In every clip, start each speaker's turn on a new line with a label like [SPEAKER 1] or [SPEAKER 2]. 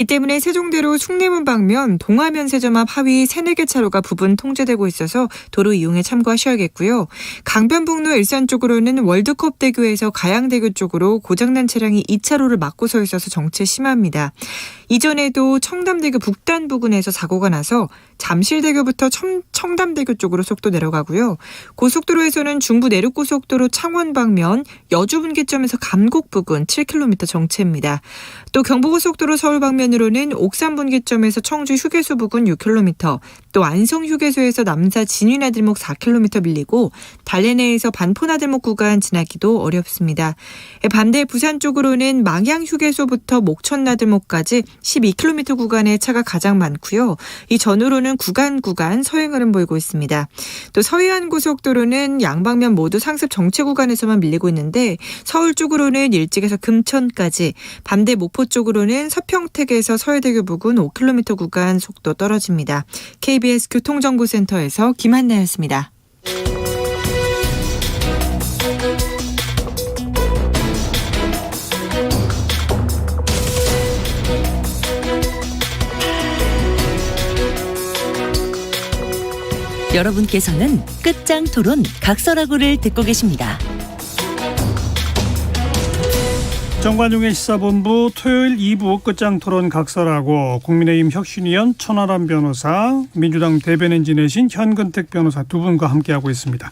[SPEAKER 1] 이 때문에 세종대로 숭례문 방면 동화면세점 앞 하위 3-4개 차로가 부분 통제되고 있어서 도로 이용에 참고하셔야겠고요. 강변북로 일산 쪽으로는 월드컵대교에서 가양대교 쪽으로 고장난 차량이 2차로를 막고 서 있어서 정체 심합니다. 이전에도 청담대교 북단 부근에서 사고가 나서 잠실대교부터 청담대교 쪽으로 속도 내려가고요. 고속도로에서는 중부 내륙고속도로 창원 방면 여주분기점에서 감곡 부근 7km 정체입니다. 또 경부고속도로 서울 방면으로는 옥산분기점에서 청주 휴게소 부근 6km, 또 안성휴게소에서 남사 진위나들목 4km 밀리고 달래내에서 반포나들목 구간 지나기도 어렵습니다. 반대 부산 쪽으로는 망양휴게소부터 목천나들목까지 12km 구간의 차가 가장 많고요. 이 전후로는 구간 서행 흐름 보이고 있습니다. 또 서해안고속도로는 양방면 모두 상습 정체 구간에서만 밀리고 있는데 서울 쪽으로는 일찍에서 금천까지, 반대 목포 쪽으로는 서평택에서 서해대교 부근 5km 구간 속도 떨어집니다. KBS 교통정보센터에서 김한나였습니다.
[SPEAKER 2] 여러분께서는 끝장 토론 각설하고를 듣고 계십니다.
[SPEAKER 3] 정관용의 시사본부 토요일 2부 끝장 토론 각설하고 국민의힘 혁신위원 천하람 변호사, 민주당 대변인 지내신 현근택 변호사 두 분과 함께하고 있습니다.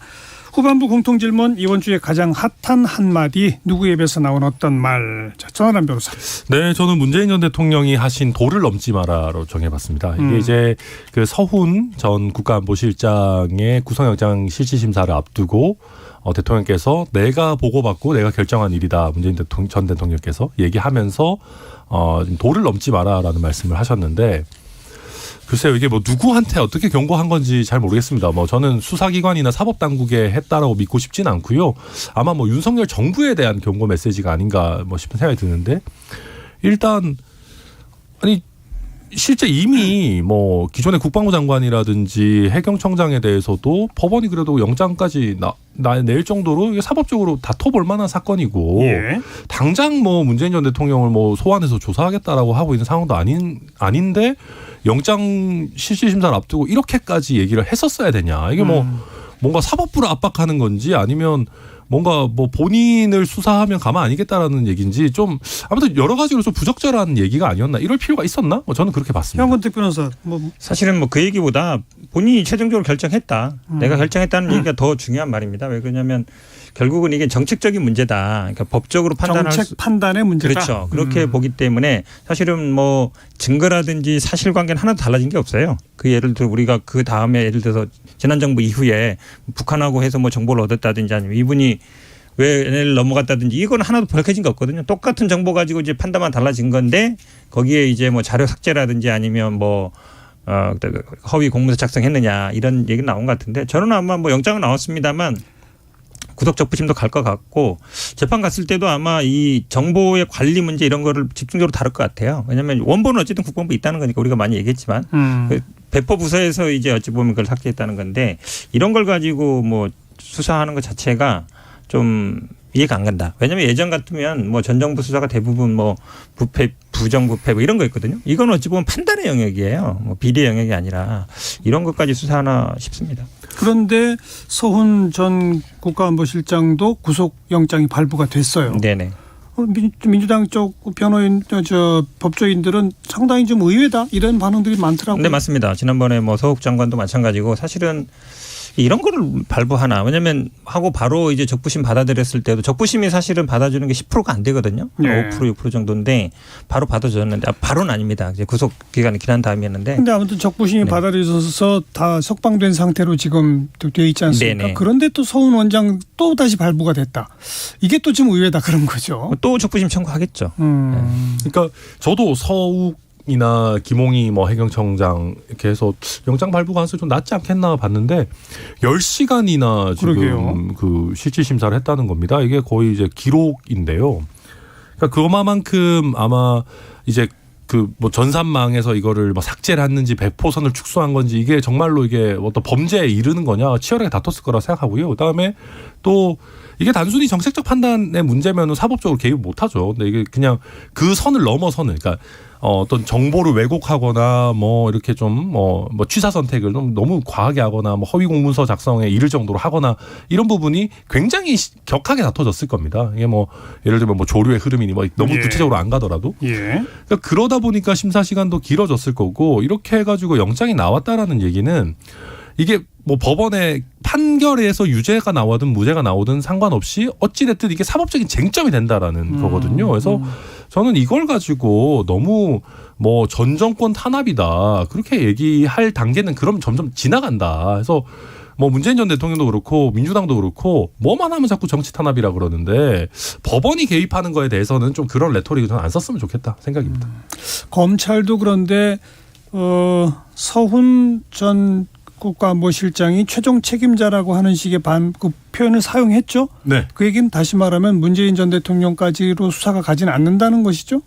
[SPEAKER 3] 후반부 공통질문, 이번 주에 가장 핫한 한마디, 누구에 비해서 나온 어떤 말. 자, 천하람 변호사.
[SPEAKER 4] 네, 저는 문재인 전 대통령이 하신 도를 넘지 마라로 정해봤습니다. 이게 이제 그 서훈 전 국가안보실장의 구속영장 실질심사를 앞두고 대통령께서 내가 보고받고 내가 결정한 일이다, 문재인 전 대통령께서 얘기하면서 도를 넘지 마라라는 말씀을 하셨는데, 글쎄요, 이게 뭐 누구한테 어떻게 경고한 건지 잘 모르겠습니다. 뭐 저는 수사기관이나 사법당국에 했다라고 믿고 싶진 않고요. 아마 뭐 윤석열 정부에 대한 경고 메시지가 아닌가 뭐 싶은 생각이 드는데, 일단 아니 실제 이미 뭐 기존의 국방부 장관이라든지 해경청장에 대해서도 법원이 그래도 영장까지 낼 정도로 이게 사법적으로 다퉈볼 만한 사건이고,
[SPEAKER 3] 예.
[SPEAKER 4] 당장 뭐 문재인 전 대통령을 뭐 소환해서 조사하겠다라고 하고 있는 상황도 아닌데 영장 실질심사를 앞두고 이렇게까지 얘기를 했었어야 되냐. 이게 뭐 뭔가 사법부를 압박하는 건지 아니면 뭔가 뭐 본인을 수사하면 가만 아니겠다라는 얘기인지, 좀 아무튼 여러 가지로 좀 부적절한 얘기가 아니었나, 이럴 필요가 있었나? 저는 그렇게 봤습니다.
[SPEAKER 3] 현근택 변호사.
[SPEAKER 5] 사실은 뭐 그 얘기보다 본인이 최종적으로 결정했다. 내가 결정했다는 얘기가 더 중요한 말입니다. 왜 그러냐면 결국은 이게 정책적인 문제다. 그러니까 법적으로 판단할
[SPEAKER 3] 정책 판단의 문제다.
[SPEAKER 5] 그렇죠. 그렇게 보기 때문에 사실은 뭐 증거라든지 사실관계는 하나도 달라진 게 없어요. 그 예를 들어 우리가 그 다음에 예를 들어서 지난 정부 이후에 북한하고 해서 뭐 정보를 얻었다든지 아니면 이분이 왜 NLL 넘어갔다든지 이건 하나도 밝혀진 게 없거든요. 똑같은 정보 가지고 이제 판단만 달라진 건데 거기에 이제 뭐 자료 삭제라든지 아니면 뭐 허위 공문서 작성했느냐 이런 얘기 나온 것 같은데, 저는 아마 뭐 영장은 나왔습니다만 구속 적부심도 갈 것 같고, 재판 갔을 때도 아마 이 정보의 관리 문제 이런 거를 집중적으로 다룰 것 같아요. 왜냐하면 원본은 어쨌든 국방부에 있다는 거니까 우리가 많이 얘기했지만 그 배포 부서에서 이제 어찌 보면 그걸 삭제했다는 건데, 이런 걸 가지고 뭐 수사하는 것 자체가 좀 이해가 안 간다. 왜냐하면 예전 같으면 뭐 전 정부 수사가 대부분 뭐 부패, 부정부패 뭐 이런 거 있거든요. 이건 어찌 보면 판단의 영역이에요. 뭐 비리의 영역이 아니라 이런 것까지 수사하나 싶습니다.
[SPEAKER 3] 그런데 서훈 전 국가안보실장도 구속영장이 발부가 됐어요.
[SPEAKER 5] 네네.
[SPEAKER 3] 민주당 쪽 변호인, 법조인들은 상당히 좀 의외다, 이런 반응들이 많더라고요.
[SPEAKER 5] 네, 맞습니다. 지난번에 뭐 서욱 장관도 마찬가지고, 사실은 이런 거를 발부하나. 왜냐하면 하고 바로 이제 적부심 받아들였을 때도 적부심이 사실은 받아주는 게 10%가 안 되거든요.
[SPEAKER 3] 네.
[SPEAKER 5] 5% 6% 정도인데 바로 받아줬는데, 바로는 아닙니다. 이제 구속 기간이 지난 다음이었는데.
[SPEAKER 3] 근데 아무튼 적부심이
[SPEAKER 5] 네.
[SPEAKER 3] 받아들여서 다 석방된 상태로 지금 돼 있지 않습니까?
[SPEAKER 5] 네네.
[SPEAKER 3] 그런데 또 서훈 원장 또 다시 발부가 됐다. 이게 또 좀 의외다, 그런 거죠.
[SPEAKER 5] 또 적부심 청구하겠죠.
[SPEAKER 4] 그러니까 저도 서욱이나 김홍희 뭐 해경청장 이렇게 해서 영장 발부 가능성이 좀 낮지 않겠나 봤는데 10시간이나 지금
[SPEAKER 3] 그러게요.
[SPEAKER 4] 그 실질심사를 했다는 겁니다. 이게 거의 이제 기록인데요. 그러니까 그만큼 아마 이제 그 뭐 전산망에서 이거를 뭐 삭제를 했는지 배포선을 축소한 건지, 이게 정말로 이게 어떤 범죄에 이르는 거냐 치열하게 다퉜을 거라 생각하고요. 그다음에 또 이게 단순히 정책적 판단의 문제면은 사법적으로 개입 못 하죠. 근데 이게 그냥 그 선을 넘어서는, 그러니까 어떤 정보를 왜곡하거나 뭐 이렇게 좀 뭐 취사 선택을 좀 너무 과하게 하거나 뭐 허위 공문서 작성에 이를 정도로 하거나 이런 부분이 굉장히 격하게 다퉈졌을 겁니다. 이게 뭐 예를 들면 뭐 조류의 흐름이니 뭐 너무
[SPEAKER 3] 예.
[SPEAKER 4] 구체적으로 안 가더라도
[SPEAKER 3] 예.
[SPEAKER 4] 그러니까 그러다 보니까 심사 시간도 길어졌을 거고 이렇게 해가지고 영장이 나왔다라는 얘기는 이게 뭐 법원의 판결에서 유죄가 나오든 무죄가 나오든 상관없이 어찌됐든 이게 사법적인 쟁점이 된다라는 거거든요. 그래서 저는 이걸 가지고 너무 뭐 전 정권 탄압이다 그렇게 얘기할 단계는 그럼 점점 지나간다. 그래서 뭐 문재인 전 대통령도 그렇고 민주당도 그렇고 뭐만 하면 자꾸 정치 탄압이라 그러는데 법원이 개입하는 거에 대해서는 좀 그런 레토릭을 저는 안 썼으면 좋겠다 생각입니다.
[SPEAKER 3] 검찰도 그런데 서훈 전 국가안보실장이 최종 책임자라고 하는 식의 그 표현을 사용했죠.
[SPEAKER 4] 네.
[SPEAKER 3] 그 얘기는 다시 말하면 문재인 전 대통령까지로 수사가 가지는 않는다는 것이죠.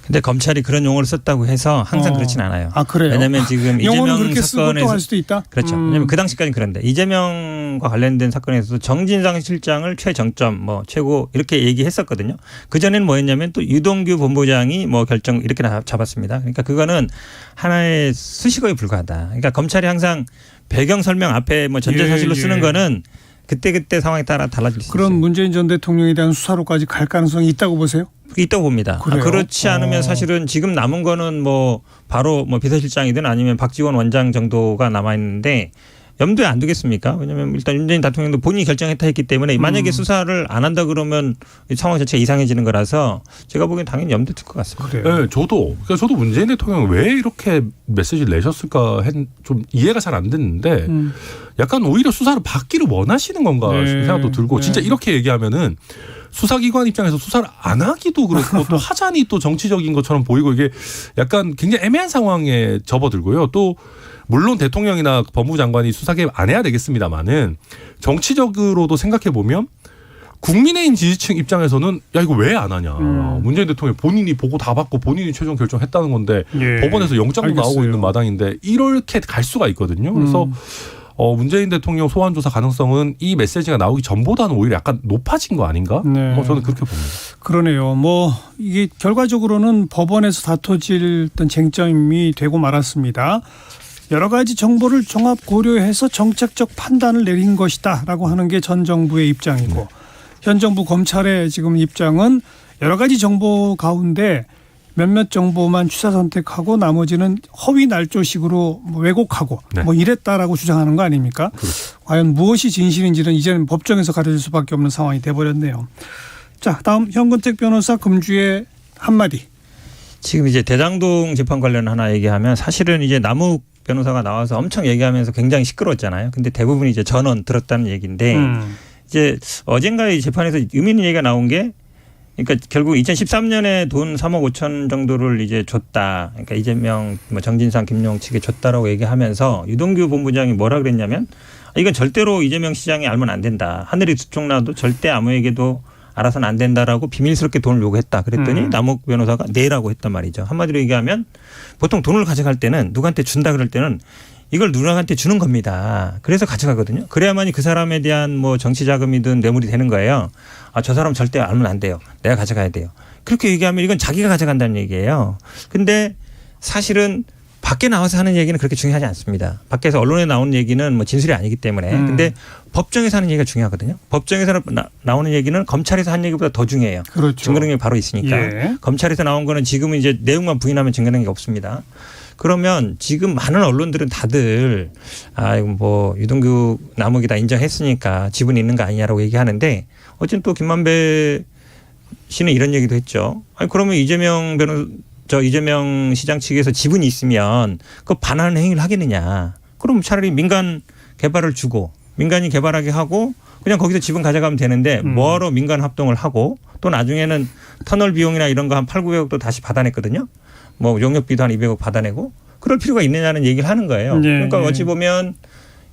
[SPEAKER 5] 근데 검찰이 그런 용어를 썼다고 해서 항상 그렇진 않아요.
[SPEAKER 3] 아 그래요?
[SPEAKER 5] 왜냐하면 지금
[SPEAKER 3] 용어는
[SPEAKER 5] 이재명
[SPEAKER 3] 그렇게 쓰고 또
[SPEAKER 5] 사건에서
[SPEAKER 3] 할 수도 있다.
[SPEAKER 5] 그렇죠. 왜냐하면 그 당시까지는 그런데 이재명과 관련된 사건에서도 정진상 실장을 최정점 뭐 최고 이렇게 얘기했었거든요. 그 전에는 뭐였냐면 또 유동규 본부장이 뭐 결정 이렇게 잡았습니다. 그러니까 그거는 하나의 수식어에 불과하다. 그러니까 검찰이 항상 배경 설명 앞에 뭐 전제사실로 쓰는 거는 그때 상황에 따라 달라질 수 있어요.
[SPEAKER 3] 그럼 문재인 전 대통령에 대한 수사로까지 갈 가능성이 있다고 보세요?
[SPEAKER 5] 있다고 봅니다.
[SPEAKER 3] 그래요?
[SPEAKER 5] 그렇지 않으면 사실은 지금 남은 거는 뭐 바로 뭐 비서실장이든 아니면 박지원 원장 정도가 남아 있는데 염두에 안 두겠습니까? 왜냐하면 일단 문재인 대통령도 본인이 결정했다 했기 때문에 만약에 수사를 안 한다 그러면 이 상황 자체가 이상해지는 거라서 제가 보기엔 당연히 염두에 둘 것 같습니다.
[SPEAKER 3] 그래요.
[SPEAKER 4] 네, 저도 문재인 대통령 왜 이렇게 메시지를 내셨을까 좀 이해가 잘 안 됐는데 약간 오히려 수사를 받기를 원하시는 건가
[SPEAKER 3] 네.
[SPEAKER 4] 싶은 생각도 들고
[SPEAKER 3] 네.
[SPEAKER 4] 진짜 이렇게 얘기하면은 수사기관 입장에서 수사를 안 하기도 그렇고 또 하자니 또 정치적인 것처럼 보이고 이게 약간 굉장히 애매한 상황에 접어들고요. 또 물론 대통령이나 법무부 장관이 수사 개입 안 해야 되겠습니다만은 정치적으로도 생각해 보면 국민의힘 지지층 입장에서는 야 이거 왜 안 하냐. 문재인 대통령 본인이 보고 다 받고 본인이 최종 결정했다는 건데
[SPEAKER 3] 예.
[SPEAKER 4] 법원에서 영장도
[SPEAKER 3] 알겠어요.
[SPEAKER 4] 나오고 있는 마당인데 이렇게 갈 수가 있거든요. 그래서 문재인 대통령 소환 조사 가능성은 이 메시지가 나오기 전보다는 오히려 약간 높아진 거 아닌가?
[SPEAKER 3] 네.
[SPEAKER 4] 뭐 저는 그렇게 봅니다.
[SPEAKER 3] 그러네요. 뭐 이게 결과적으로는 법원에서 다퉈질 어떤 쟁점이 되고 말았습니다. 여러 가지 정보를 종합 고려해서 정책적 판단을 내린 것이다라고 하는 게 전 정부의 입장이고 현 정부 검찰의 지금 입장은 여러 가지 정보 가운데 몇몇 정보만 취사 선택하고 나머지는 허위 날조식으로 뭐 왜곡하고
[SPEAKER 4] 네.
[SPEAKER 3] 뭐 이랬다라고 주장하는 거 아닙니까?
[SPEAKER 4] 그렇죠.
[SPEAKER 3] 과연 무엇이 진실인지는 이제는 법정에서 가려질 수밖에 없는 상황이 돼버렸네요. 자, 다음 현근택 변호사 금주의 한마디.
[SPEAKER 5] 지금 이제 대장동 재판 관련 하나 얘기하면 사실은 이제 남욱 변호사가 나와서 엄청 얘기하면서 굉장히 시끄러웠잖아요. 근데 대부분 이제 전원 들었다는 얘기인데 이제 어젠가의 재판에서 의미 있는 얘기가 나온 게 그러니까 결국 2013년에 돈 3억 5천 정도를 이제 줬다. 그러니까 이재명, 뭐 정진상, 김용 측에 줬다라고 얘기하면서 유동규 본부장이 뭐라 그랬냐면 이건 절대로 이재명 시장이 알면 안 된다. 하늘이 두 쪽 나도 절대 아무에게도 알아서는 안 된다라고 비밀스럽게 돈을 요구했다. 그랬더니 남욱 변호사가 네라고 했단 말이죠. 한마디로 얘기하면 보통 돈을 가져갈 때는 누구한테 준다 그럴 때는 이걸 누구한테 주는 겁니다. 그래서 가져가거든요. 그래야만이 그 사람에 대한 뭐 정치 자금이든 뇌물이 되는 거예요. 아, 저 사람 절대 알면 안 돼요. 내가 가져가야 돼요. 그렇게 얘기하면 이건 자기가 가져간다는 얘기예요. 근데 사실은 밖에 나와서 하는 얘기는 그렇게 중요하지 않습니다. 밖에서 언론에 나오는 얘기는 뭐 진술이 아니기 때문에. 근데 법정에서 하는 얘기가 중요하거든요. 법정에서 나오는 얘기는 검찰에서 한 얘기보다 더 중요해요.
[SPEAKER 3] 그렇죠.
[SPEAKER 5] 증거 능력이 바로 있으니까.
[SPEAKER 3] 예.
[SPEAKER 5] 검찰에서 나온 거는 지금은 이제 내용만 부인하면 증거 능력이 없습니다. 그러면 지금 많은 언론들은 다들 아, 이거 뭐 유동규 남욱이다 인정했으니까 지분이 있는 거 아니냐라고 얘기하는데 어쨌든 또 김만배 씨는 이런 얘기도 했죠. 아니 그러면 이재명 시장 측에서 지분이 있으면 그 반하는 행위를 하겠느냐. 그럼 차라리 민간 개발을 주고 민간이 개발하게 하고 그냥 거기서 지분 가져가면 되는데 뭐하러 민간 합동을 하고 또 나중에는 터널 비용이나 이런 거 한 8,900억도 다시 받아냈거든요. 뭐 용역비도 한 200억 받아내고 그럴 필요가 있느냐는 얘기를 하는 거예요.
[SPEAKER 3] 네,
[SPEAKER 5] 그러니까
[SPEAKER 3] 네.
[SPEAKER 5] 어찌 보면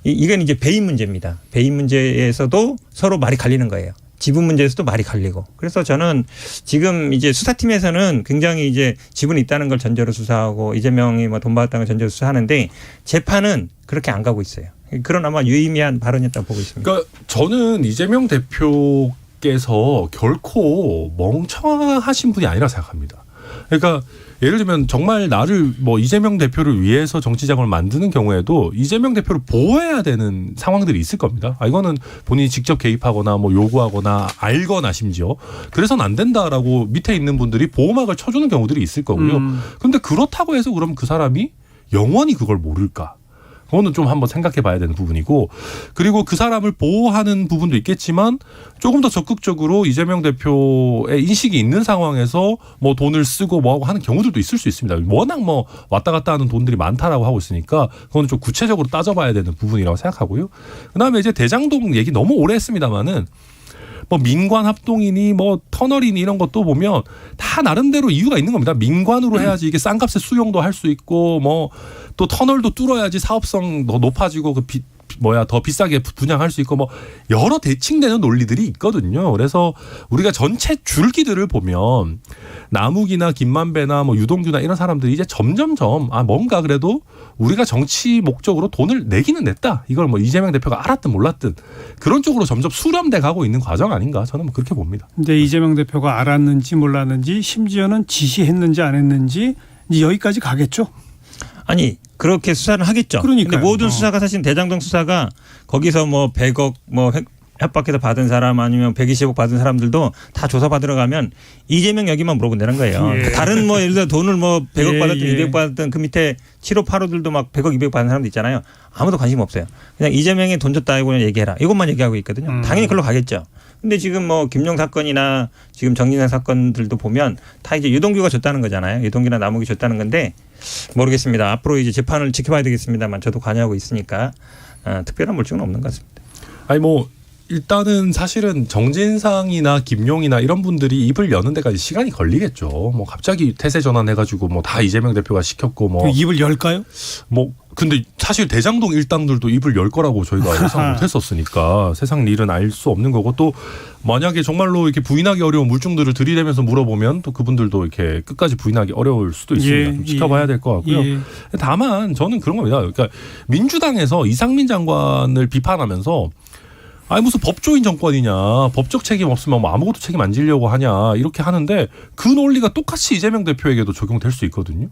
[SPEAKER 5] 이건 이제 배임 문제입니다. 배임 문제에서도 서로 말이 갈리는 거예요. 지분 문제에서도 말이 갈리고. 그래서 저는 지금 이제 수사팀에서는 굉장히 이제 지분이 있다는 걸 전제로 수사하고 이재명이 뭐 돈 받았다는 걸 전제로 수사하는데 재판은 그렇게 안 가고 있어요. 그런 아마 유의미한 발언이었다고 보고 있습니다.
[SPEAKER 4] 그러니까 저는 이재명 대표께서 결코 멍청하신 분이 아니라 생각합니다. 그러니까 예를 들면 정말 나를 뭐 이재명 대표를 위해서 정치자금을 만드는 경우에도 이재명 대표를 보호해야 되는 상황들이 있을 겁니다. 이거는 본인이 직접 개입하거나 뭐 요구하거나 알거나 심지어 그래서는 안 된다라고 밑에 있는 분들이 보호막을 쳐주는 경우들이 있을 거고요. 그런데 그렇다고 해서 그럼 그 사람이 영원히 그걸 모를까? 그거는 좀 한번 생각해 봐야 되는 부분이고, 그리고 그 사람을 보호하는 부분도 있겠지만 조금 더 적극적으로 이재명 대표의 인식이 있는 상황에서 뭐 돈을 쓰고 뭐하고 하는 경우들도 있을 수 있습니다. 워낙 뭐 왔다 갔다 하는 돈들이 많다라고 하고 있으니까 그거는 좀 구체적으로 따져봐야 되는 부분이라고 생각하고요. 그다음에 이제 대장동 얘기 너무 오래 했습니다마는 뭐 민관 합동이니 뭐 터널이니 이런 것도 보면 다 나름대로 이유가 있는 겁니다. 민관으로 해야지 이게 싼 값에 수용도 할 수 있고 뭐 또 터널도 뚫어야지 사업성 더 높아지고 더 비싸게 분양할 수 있고 뭐 여러 대칭되는 논리들이 있거든요. 그래서 우리가 전체 줄기들을 보면 남욱이나 김만배나 뭐 유동규나 이런 사람들이 이제 점점점 뭔가 그래도 우리가 정치 목적으로 돈을 내기는 냈다. 이걸 뭐 이재명 대표가 알았든 몰랐든 그런 쪽으로 점점 수렴돼 가고 있는 과정 아닌가 저는 뭐 그렇게 봅니다.
[SPEAKER 3] 근데 이재명 대표가 알았는지 몰랐는지 심지어는 지시했는지 안 했는지 이제 여기까지 가겠죠.
[SPEAKER 5] 아니 그렇게 수사를 하겠죠.
[SPEAKER 3] 그러니까요.
[SPEAKER 5] 근데 모든 수사가 사실 대장동 수사가 거기서 뭐 100억 뭐 협박해서 받은 사람 아니면 120억 받은 사람들도 다 조사받으러 가면 이재명 여기만 물어본다는 거예요.
[SPEAKER 3] 예.
[SPEAKER 5] 다른 뭐 예를 들어 돈을 뭐 100억
[SPEAKER 3] 예,
[SPEAKER 5] 받았든
[SPEAKER 3] 예.
[SPEAKER 5] 200억 받았든 그 밑에 7호 8호들도 막 100억 200억 받은 사람도 있잖아요. 아무도 관심 없어요. 그냥 이재명이 돈 줬다고 얘기해라. 이것만 얘기하고 있거든요. 당연히 그걸로 가겠죠. 근데 지금 뭐 김용 사건이나 지금 정진상 사건들도 보면 다 이제 유동규가 줬다는 거잖아요. 유동규나 남욱이 줬다는 건데 모르겠습니다. 앞으로 이제 재판을 지켜봐야 되겠습니다만 저도 관여하고 있으니까 특별한 물증은 없는 것 같습니다.
[SPEAKER 4] 아니 뭐 일단은 사실은 정진상이나 김용이나 이런 분들이 입을 여는 데까지 시간이 걸리겠죠. 뭐 갑자기 태세 전환해가지고 뭐 다 이재명 대표가 시켰고 뭐
[SPEAKER 3] 입을 열까요?
[SPEAKER 4] 뭐 근데 사실 대장동 일당들도 입을 열 거라고 저희가 예상 못했었으니까 세상 일은 알 수 없는 거고, 또 만약에 정말로 이렇게 부인하기 어려운 물증들을 들이대면서 물어보면 또 그분들도 이렇게 끝까지 부인하기 어려울 수도 있습니다. 좀 지켜봐야 될 것 같고요.
[SPEAKER 3] 예.
[SPEAKER 4] 다만 저는 그런 겁니다. 그러니까 민주당에서 이상민 장관을 비판하면서 무슨 법조인 정권이냐, 법적 책임 없으면 뭐 아무것도 책임 안 지려고 하냐 이렇게 하는데 그 논리가 똑같이 이재명 대표에게도 적용될 수 있거든요.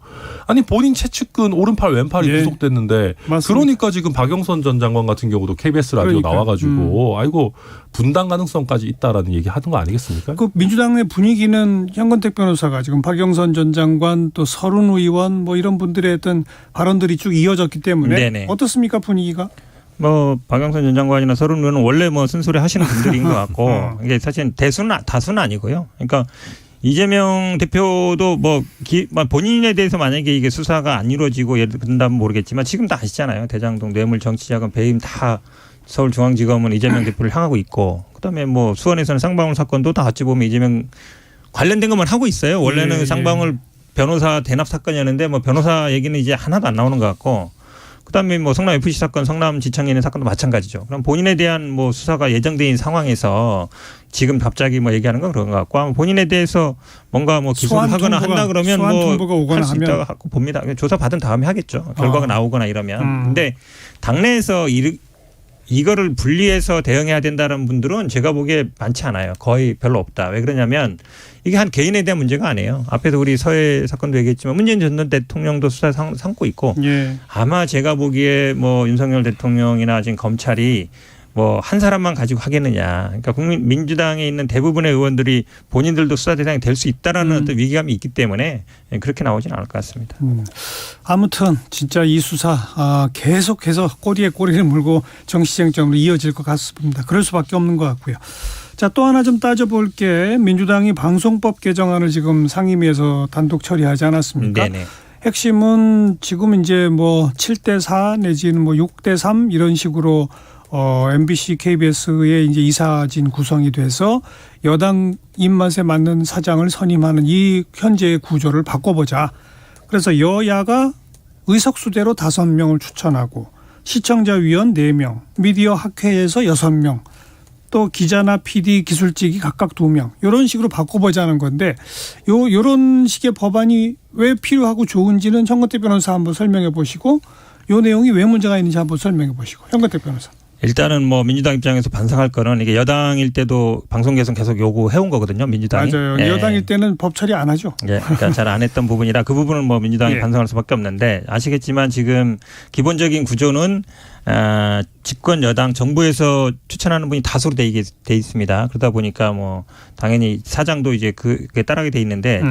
[SPEAKER 4] 아니 본인 최측근 오른팔 왼팔이
[SPEAKER 3] 예.
[SPEAKER 4] 구속됐는데
[SPEAKER 3] 맞습니다.
[SPEAKER 4] 그러니까 지금 박영선 전 장관 같은 경우도 KBS 라디오
[SPEAKER 3] 그러니까.
[SPEAKER 4] 나와가지고 아이고 분당 가능성까지 있다라는 얘기 하던 거 아니겠습니까?
[SPEAKER 3] 그 민주당 내 분위기는 현근택 변호사가 지금 박영선 전 장관 또 서른 의원 뭐 이런 분들의 어떤 발언들이 쭉 이어졌기 때문에
[SPEAKER 5] 네네.
[SPEAKER 3] 어떻습니까 분위기가?
[SPEAKER 5] 뭐 박영선 전 장관이나 서른 의원은 원래 뭐 쓴소리 하시는 분들인 것 같고 이게 사실 다수는 아니고요. 그러니까 이재명 대표도 뭐 본인에 대해서 만약에 이게 수사가 안 이루어지고 예를 든다면 모르겠지만 지금 다 아시잖아요. 대장동 뇌물 정치자금 배임 다 서울중앙지검은 이재명 대표를 향하고 있고, 그다음에 뭐 수원에서는 쌍방울 사건도 다 어찌 보면 이재명 관련된 것만 하고 있어요. 원래는
[SPEAKER 3] 예,
[SPEAKER 5] 쌍방울 변호사 대납 사건이었는데 뭐 변호사 얘기는 이제 하나도 안 나오는 것 같고, 그다음에 뭐 성남 FC 사건, 성남 지청에 있는 사건도 마찬가지죠. 그럼 본인에 대한 뭐 수사가 예정돼 있는 상황에서 지금 갑자기 뭐 얘기하는 건 그런 것 같고, 아마 본인에 대해서 뭔가 뭐 기소를 하거나 한다 그러면 뭐 할 수 있다고 봅니다. 조사 받은 다음에 하겠죠. 결과가 나오거나 이러면. 근데 당내에서 이거를 분리해서 대응해야 된다는 분들은 제가 보기에 많지 않아요. 거의 별로 없다. 왜 그러냐면 이게 한 개인에 대한 문제가 아니에요. 앞에서 우리 서해 사건도 얘기했지만 문재인 전 대통령도 수사 삼고 있고,
[SPEAKER 3] 예.
[SPEAKER 5] 아마 제가 보기에 뭐 윤석열 대통령이나 지금 검찰이 뭐 한 사람만 가지고 하겠느냐. 그러니까 민주당에 있는 대부분의 의원들이 본인들도 수사 대상이 될 수 있다라는 어떤 위기감이 있기 때문에 그렇게 나오진 않을 것 같습니다.
[SPEAKER 3] 아무튼 진짜 이 수사 계속해서 꼬리에 꼬리를 물고 정치쟁점으로 이어질 것 같습니다. 그럴 수밖에 없는 것 같고요. 자, 또 하나 좀 따져볼게. 민주당이 방송법 개정안을 지금 상임위에서 단독 처리하지 않았습니까?
[SPEAKER 5] 네네.
[SPEAKER 3] 핵심은 지금 이제 뭐 7대4 내지는 뭐 6대3 이런 식으로 MBC, KBS의 이제 이사진 구성이 돼서 여당 입맛에 맞는 사장을 선임하는 이 현재의 구조를 바꿔보자. 그래서 여야가 의석수대로 5명을 추천하고 시청자 위원 4명, 미디어 학회에서 6명, 또 기자나 PD, 기술직이 각각 2명 이런 식으로 바꿔보자는 건데 요런 식의 법안이 왜 필요하고 좋은지는 현근택 변호사 한번 설명해 보시고 요 내용이 왜 문제가 있는지 한번 설명해 보시고. 현근택 변호사.
[SPEAKER 5] 일단은 뭐 민주당 입장에서 반성할 거는 이게 여당일 때도 방송 개선 계속 요구해온 거거든요. 민주당이.
[SPEAKER 3] 맞아요. 여당일 때는 법 처리 안 하죠.
[SPEAKER 5] 예, 그러니까 잘 안 했던 부분이라 그 부분은 뭐 민주당이
[SPEAKER 3] 예.
[SPEAKER 5] 반성할 수밖에 없는데 아시겠지만 지금 기본적인 구조는 집권 여당 정부에서 추천하는 분이 다수로 돼 있습니다. 그러다 보니까 뭐 당연히 사장도 이제 그게 따르게 돼 있는데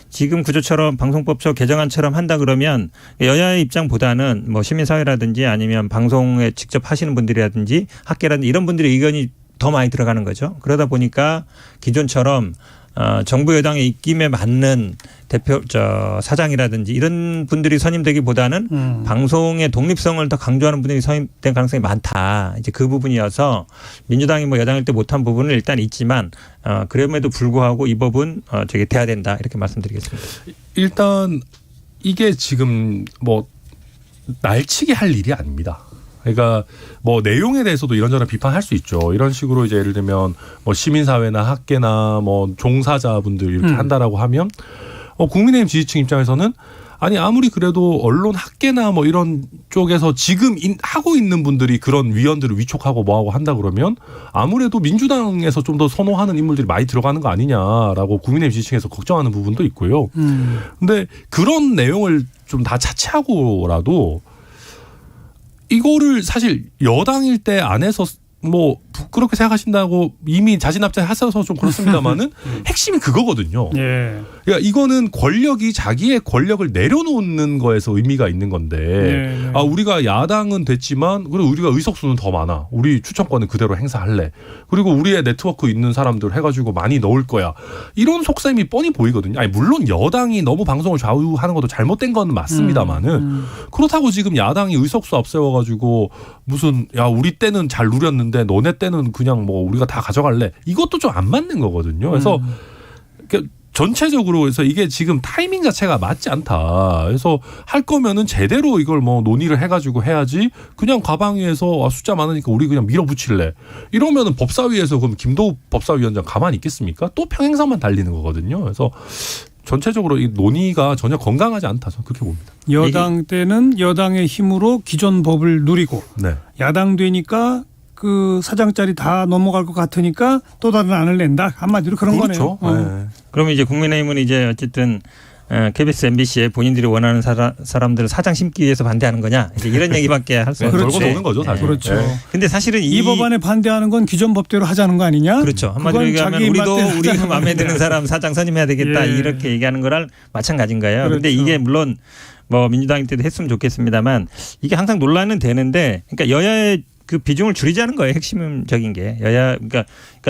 [SPEAKER 5] 지금 구조처럼 방송법처 개정안처럼 한다 그러면 여야의 입장보다는 뭐 시민사회라든지 아니면 방송에 직접 하시는 분들이라든지 학계라든지 이런 분들의 의견이 더 많이 들어가는 거죠. 그러다 보니까 기존처럼 정부 여당의 입김에 맞는 대표 사장이라든지 이런 분들이 선임되기보다는 방송의 독립성을 더 강조하는 분들이 선임될 가능성이 많다. 이제 그 부분이어서 민주당이 뭐 여당일 때 못한 부분은 일단 있지만 그럼에도 불구하고 이 법은 저게 돼야 된다 이렇게 말씀드리겠습니다.
[SPEAKER 4] 일단 이게 지금 뭐 날치기 할 일이 아닙니다. 그러니까 뭐 내용에 대해서도 이런저런 비판할 수 있죠. 이런 식으로 이제 예를 들면 뭐 시민사회나 학계나 뭐 종사자분들 이렇게 한다라고 하면 국민의힘 지지층 입장에서는 아니 아무리 그래도 언론 학계나 뭐 이런 쪽에서 지금 하고 있는 분들이 그런 위원들을 위촉하고 뭐하고 한다 그러면 아무래도 민주당에서 좀 더 선호하는 인물들이 많이 들어가는 거 아니냐라고 국민의힘 지지층에서 걱정하는 부분도 있고요. 근데 그런 내용을 좀 다 차치하고라도 이거를 사실 여당일 때 안에서 뭐 부끄럽게 생각하신다고 이미 자진 합작하셔서 좀 그렇습니다만은 핵심이 그거거든요.
[SPEAKER 3] 예.
[SPEAKER 4] 그러니까 이거는 권력이 자기의 권력을 내려놓는 거에서 의미가 있는 건데
[SPEAKER 3] 네.
[SPEAKER 4] 우리가 야당은 됐지만 그리고 우리가 의석수는 더 많아. 우리 추천권은 그대로 행사할래. 그리고 우리의 네트워크 있는 사람들 해가지고 많이 넣을 거야. 이런 속셈이 뻔히 보이거든요. 아니 물론 여당이 너무 방송을 좌우하는 것도 잘못된 건 맞습니다만은 그렇다고 지금 야당이 의석수 앞세워가지고 무슨 야 우리 때는 잘 누렸는데 너네 때는 그냥 뭐 우리가 다 가져갈래. 이것도 좀 안 맞는 거거든요. 그래서 전체적으로 해서 이게 지금 타이밍 자체가 맞지 않다. 그래서 할 거면은 제대로 이걸 뭐 논의를 해가지고 해야지. 그냥 과방위에서 숫자 많으니까 우리 그냥 밀어붙일래. 이러면은 법사위에서 그럼 김도우 법사위원장 가만히 있겠습니까? 또 평행선만 달리는 거거든요. 그래서 전체적으로 이 논의가 전혀 건강하지 않다. 저는 그렇게 봅니다.
[SPEAKER 3] 여당 때는 여당의 힘으로 기존 법을 누리고
[SPEAKER 4] 네.
[SPEAKER 3] 야당 되니까 그 사장짜리 다 넘어갈 것 같으니까 또 다른 안을 낸다. 한마디로 그런
[SPEAKER 4] 그렇죠.
[SPEAKER 3] 거네요.
[SPEAKER 4] 네.
[SPEAKER 5] 그러면 이제 국민의힘은 이제 어쨌든 KBS, MBC에 본인들이 원하는 사람들을 사장 심기 위해서 반대하는 거냐 이제 이런 얘기밖에 할 수 없는
[SPEAKER 4] 돌고 도는 거죠, 사실.
[SPEAKER 3] 그렇죠.
[SPEAKER 4] 네.
[SPEAKER 5] 근데 사실은
[SPEAKER 3] 이 법안에 반대하는 건 기존 법대로 하자는 거 아니냐?
[SPEAKER 5] 그렇죠. 한마디로
[SPEAKER 3] 그건
[SPEAKER 5] 얘기하면
[SPEAKER 3] 자기
[SPEAKER 5] 우리도
[SPEAKER 3] 입맛대로
[SPEAKER 5] 우리
[SPEAKER 3] 하자는
[SPEAKER 5] 마음에
[SPEAKER 3] 겁니다.
[SPEAKER 5] 드는 사람 사장 선임해야 되겠다
[SPEAKER 3] 예.
[SPEAKER 5] 이렇게 얘기하는 거랑 마찬가지인 거예요. 그런데
[SPEAKER 3] 그렇죠.
[SPEAKER 5] 이게 물론 뭐 민주당 때도 했으면 좋겠습니다만 이게 항상 논란은 되는데 그러니까 여야의 그 비중을 줄이자는 거예요. 핵심적인 게 여야 그러니까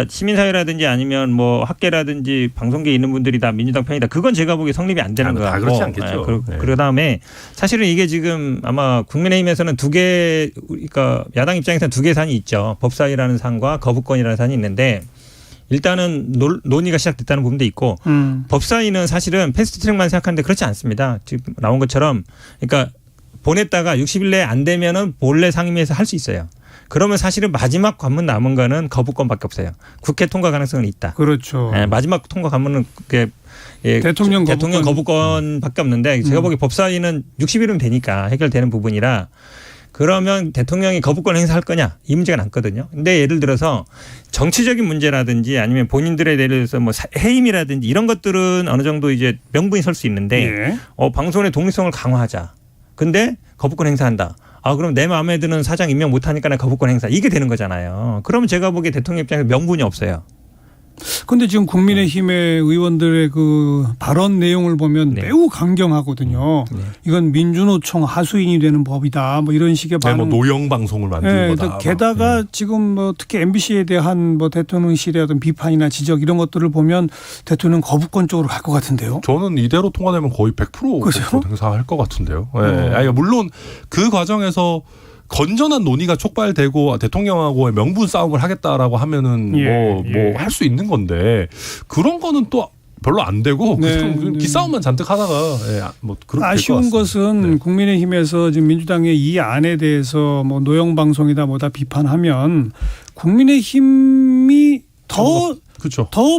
[SPEAKER 5] 시민사회라든지 아니면 뭐 학계라든지 방송계에 있는 분들이 다 민주당 편이다. 그건 제가 보기에 성립이 안 되는
[SPEAKER 4] 다
[SPEAKER 5] 거고.
[SPEAKER 4] 그렇지 않겠죠. 네.
[SPEAKER 5] 그다음에 사실은 이게 지금 아마 국민의힘에서는 두 개 그러니까 야당 입장에서는 두 개 산이 있죠. 법사위라는 산과 거부권이라는 산이 있는데 일단은 논의가 시작됐다는 부분도 있고 법사위는 사실은 패스트트랙만 생각하는데 그렇지 않습니다. 지금 나온 것처럼 그러니까 보냈다가 60일 내에 안 되면은 본래 상임위에서 할 수 있어요. 그러면 사실은 마지막 관문 남은 거는 거부권밖에 없어요. 국회 통과 가능성은 있다.
[SPEAKER 3] 그렇죠.
[SPEAKER 5] 마지막 통과 관문은 그게
[SPEAKER 3] 대통령
[SPEAKER 5] 거부권밖에 없는데 제가 보기에 법사위는 60일이면 되니까 해결되는 부분이라 그러면 대통령이 거부권 행사할 거냐 이 문제가 남거든요. 근데 예를 들어서 정치적인 문제라든지 아니면 본인들에 대해서 뭐 해임이라든지 이런 것들은 어느 정도 이제 명분이 설 수 있는데
[SPEAKER 3] 예.
[SPEAKER 5] 방송의 독립성을 강화하자. 근데 거부권 행사한다. 그럼 내 마음에 드는 사장 임명 못하니까 나 거부권 행사. 이게 되는 거잖아요. 그러면 제가 보기에 대통령 입장에서 명분이 없어요.
[SPEAKER 3] 근데 지금 국민의힘의 의원들의 그 발언 내용을 보면
[SPEAKER 5] 네.
[SPEAKER 3] 매우 강경하거든요.
[SPEAKER 5] 네.
[SPEAKER 3] 이건 민주노총 하수인이 되는 법이다. 뭐 이런 식의
[SPEAKER 4] 네,
[SPEAKER 3] 반응.
[SPEAKER 4] 뭐 노영 방송을 만드는 거다.
[SPEAKER 3] 게다가 지금 뭐 특히 MBC에 대한 뭐 대통령실의 어떤 비판이나 지적 이런 것들을 보면 대통령 거부권 쪽으로 갈 것 같은데요.
[SPEAKER 4] 저는 이대로 통과되면 거의 100%
[SPEAKER 3] 그죠?
[SPEAKER 4] 거부권 행사할 것 같은데요. 네. 아니, 물론 그 과정에서 건전한 논의가 촉발되고 대통령하고의 명분 싸움을 하겠다라고 하면은 뭐 할 수 있는 건데 그런 거는 또 별로 안 되고 그냥 기싸움만 잔뜩 하다가 뭐 그렇게
[SPEAKER 3] 아쉬운 것은 국민의힘에서 지금 민주당의 이 안에 대해서 뭐 노영 방송이다 뭐다 비판하면 국민의힘이 더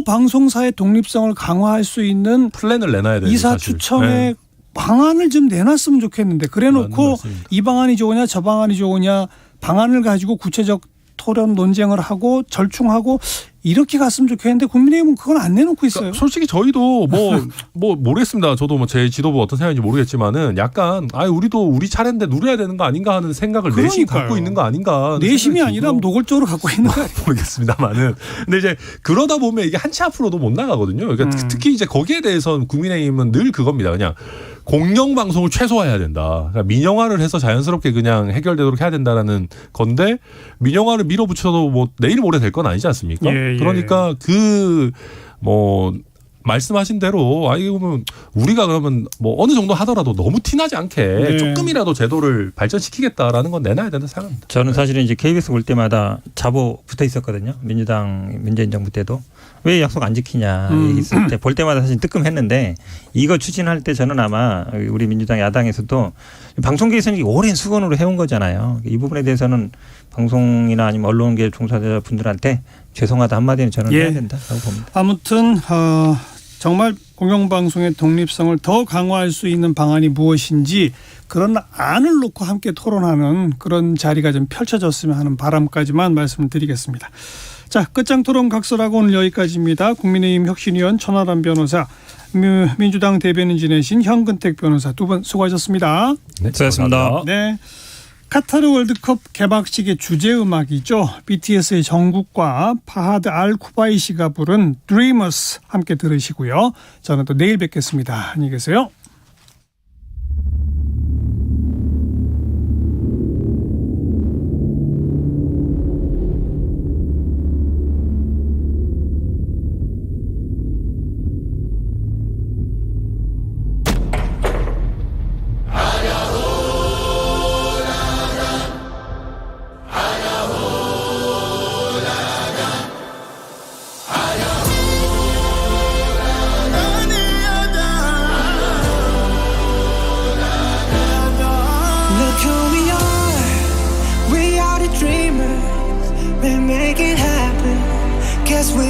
[SPEAKER 3] 방송사의 독립성을 강화할 수 있는
[SPEAKER 4] 플랜을 내놔야 되는
[SPEAKER 3] 이사
[SPEAKER 4] 사실.
[SPEAKER 3] 추천의 방안을 좀 내놨으면 좋겠는데 그래놓고
[SPEAKER 4] 맞습니다.
[SPEAKER 3] 이 방안이 좋으냐 저 방안이 좋으냐 방안을 가지고 구체적 토론 논쟁을 하고 절충하고 이렇게 갔으면 좋겠는데 국민의힘은 그건 안 내놓고 있어요.
[SPEAKER 4] 그러니까 솔직히 저희도 뭐 모르겠습니다. 저도 뭐 제 지도부 어떤 생각인지 모르겠지만은 약간 우리도 우리 차례인데 누려야 되는 거 아닌가 하는 생각을 내심
[SPEAKER 3] 그러니까요.
[SPEAKER 4] 갖고 있는 거 아닌가. 하는
[SPEAKER 3] 내심이
[SPEAKER 4] 생각이
[SPEAKER 3] 아니라
[SPEAKER 4] 들고.
[SPEAKER 3] 노골적으로 갖고 있는 거예요.
[SPEAKER 4] 모르겠습니다만은 근데 이제 그러다 보면 이게 한치 앞으로도 못 나가거든요. 그러니까 특히 이제 거기에 대해서는 국민의힘은 늘 그겁니다. 그냥 공영 방송을 최소화해야 된다. 그러니까 민영화를 해서 자연스럽게 그냥 해결되도록 해야 된다라는 건데 민영화를 밀어붙여도 뭐 내일 모레 될 건 아니지 않습니까?
[SPEAKER 3] 예, 예.
[SPEAKER 4] 그러니까 말씀하신 대로 이거 보면 우리가 그러면 뭐 어느 정도 하더라도 너무 티나지 않게
[SPEAKER 3] 네.
[SPEAKER 4] 조금이라도 제도를 발전시키겠다라는 건 내놔야 된다 생각합니다.
[SPEAKER 5] 저는 사실은 이제 KBS 볼 때마다 자보 붙어 있었거든요. 민주당 문재인 정부 때도 왜 약속 안 지키냐 얘기했을 때 볼 때마다 사실 뜨끔했는데 이거 추진할 때 저는 아마 우리 민주당 야당에서도 방송계에서는 오랜 수건으로 해온 거잖아요. 이 부분에 대해서는 방송이나 아니면 언론계 종사자 분들한테 죄송하다 한마디는 저는 해야 된다고 봅니다.
[SPEAKER 3] 아무튼 정말 공영방송의 독립성을 더 강화할 수 있는 방안이 무엇인지 그런 안을 놓고 함께 토론하는 그런 자리가 좀 펼쳐졌으면 하는 바람까지만 말씀을 드리겠습니다. 자, 끝장토론 각설하고 오늘 여기까지입니다. 국민의힘 혁신위원 천하람 변호사, 민주당 대변인 지내신 현근택 변호사 두 분 수고하셨습니다.
[SPEAKER 4] 네,
[SPEAKER 5] 수고하셨습니다.
[SPEAKER 3] 네. 카타르 월드컵 개막식의 주제 음악이죠. BTS의 정국과 파하드 알 쿠바이시가 부른 Dreamers 함께 들으시고요. 저는 또 내일 뵙겠습니다. 안녕히 계세요.
[SPEAKER 6] Look who we are the dreamers. We make it happen. Guess we